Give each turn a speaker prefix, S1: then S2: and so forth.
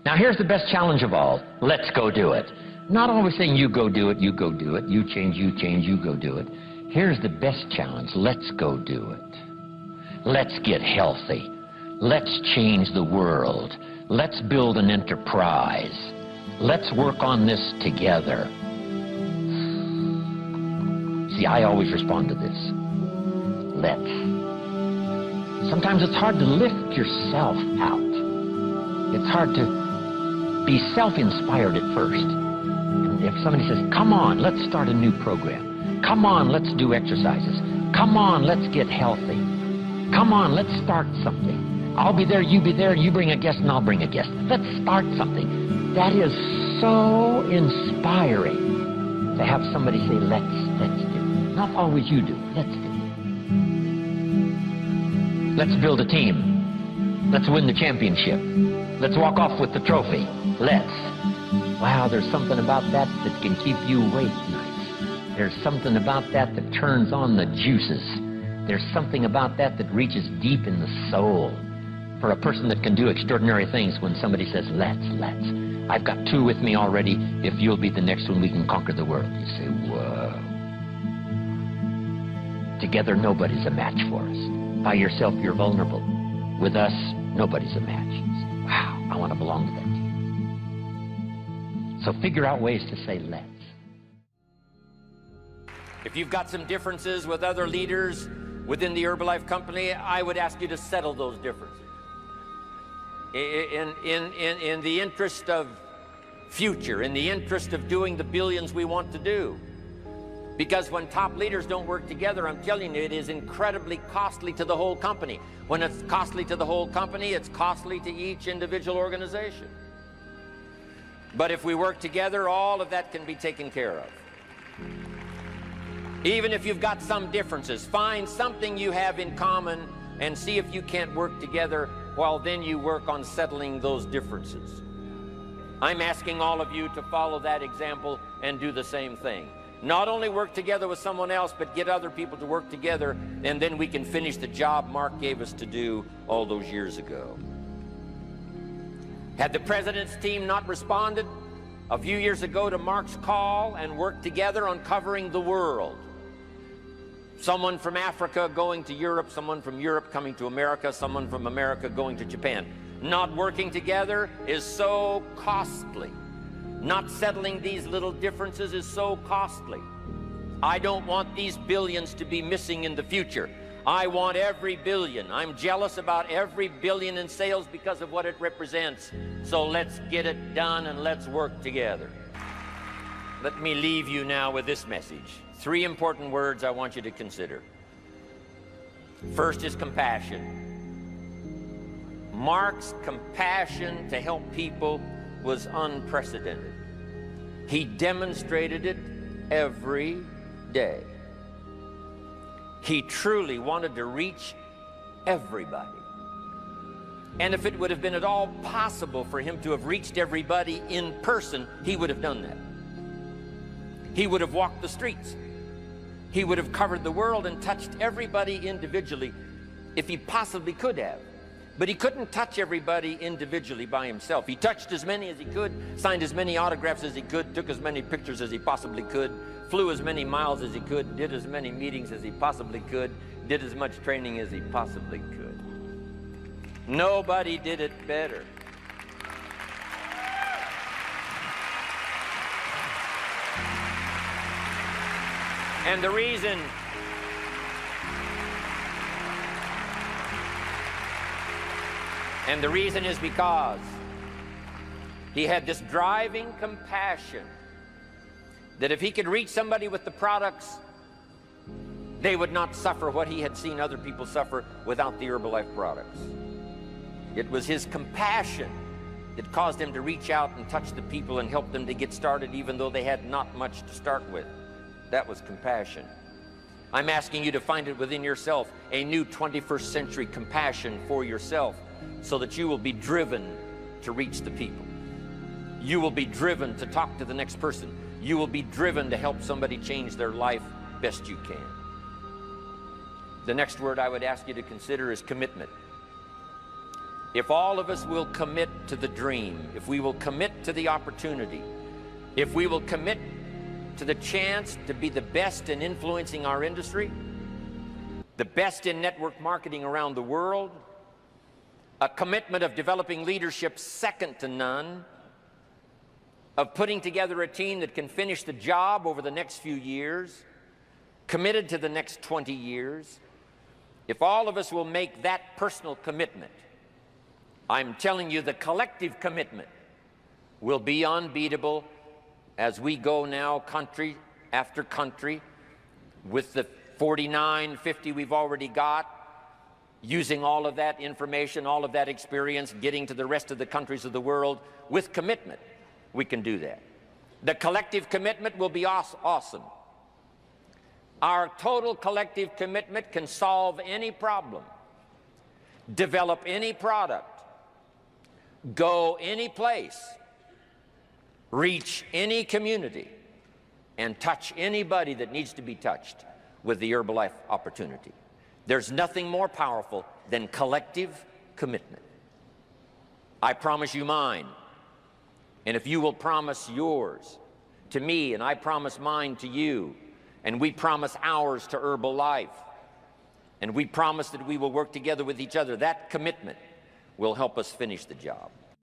S1: Now here's the best challenge of all. Let's go do it. Not always saying you go do it, you go do it, you change, you go do it. Here's the best challenge. Let's go do it. Let's get healthy. Let's change the world. Let's build an enterprise. Let's work on this together. See, I always respond to this. Let's. Sometimes it's hard to lift yourself out. It's hard to be self-inspired at first. And if somebody says, come on, let's start a new program. Come on, let's do exercises. Come on, let's get healthy. Come on, let's start something. I'll be there, you be there, you bring a guest and I'll bring a guest. Let's start something. That is so inspiring to have somebody say, let's do. Not always you do, let's do. Let's build a team. Let's win the championship. Let's walk off with the trophy. Let's. Wow, there's something about that that can keep you awake nights. There's something about that that turns on the juices. There's something about that that reaches deep in the soul. For a person that can do extraordinary things when somebody says, let's. I've got two with me already. If you'll be the next one, we can conquer the world. You say, whoa. Together, nobody's a match for us. By yourself, you're vulnerable. With us, nobody's a match. You say, wow, I want to belong to that team. So figure out ways to say, let's.
S2: If you've got some differences with other leaders within the Herbalife company, I would ask you to settle those differences. In the interest of future, in the interest of doing the billions we want to do. Because when top leaders don't work together, I'm telling you, it is incredibly costly to the whole company. When it's costly to the whole company, it's costly to each individual organization. But if we work together, all of that can be taken care of. Even if you've got some differences, find something you have in common and see if you can't work together while then you work on settling those differences. I'm asking all of you to follow that example and do the same thing. Not only work together with someone else, but get other people to work together, and then we can finish the job Mark gave us to do all those years ago. Had the president's team not responded a few years ago to Mark's call and worked together on covering the world, someone from Africa going to Europe, someone from Europe coming to America, someone from America going to Japan. Not working together is so costly. Not settling these little differences is so costly. I don't want these billions to be missing in the future. I want every billion. I'm jealous about every billion in sales because of what it represents. So let's get it done and let's work together. Let me leave you now with this message. 3 important words I want you to consider. First is compassion. Mark's compassion to help people was unprecedented. He demonstrated it every day. He truly wanted to reach everybody. And if it would have been at all possible for him to have reached everybody in person, he would have done that. He would have walked the streets. He would have covered the world and touched everybody individually if he possibly could have. But he couldn't touch everybody individually by himself. He touched as many as he could, signed as many autographs as he could, took as many pictures as he possibly could, flew as many miles as he could, did as many meetings as he possibly could, did as much training as he possibly could. Nobody did it better. And the reason is because he had this driving compassion that if he could reach somebody with the products, they would not suffer what he had seen other people suffer without the Herbalife products. It was his compassion that caused him to reach out and touch the people and help them to get started even though they had not much to start with. That was compassion. I'm asking you to find it within yourself, a new 21st century compassion for yourself, so that you will be driven to reach the people. You will be driven to talk to the next person. You will be driven to help somebody change their life best you can. The next word I would ask you to consider is commitment. if all of us will commit to the dream, if we will commit to the opportunity, if we will commit to the chance to be the best in influencing our industry, the best in network marketing around the world, a commitment of developing leadership second to none, of putting together a team that can finish the job over the next few years, committed to the next 20 years, if all of us will make that personal commitment, I'm telling you the collective commitment will be unbeatable as we go now country after country with the 49, 50 we've already got, using all of that information, all of that experience, getting to the rest of the countries of the world with commitment. We can do that. The collective commitment will be awesome. Our total collective commitment can solve any problem, develop any product, go any place, reach any community, and touch anybody that needs to be touched with the Herbalife opportunity. There's nothing more powerful than collective commitment. I promise you mine. And if you will promise yours to me, and I promise mine to you, and we promise ours to Herbalife, and we promise that we will work together with each other, that commitment will help us finish the job.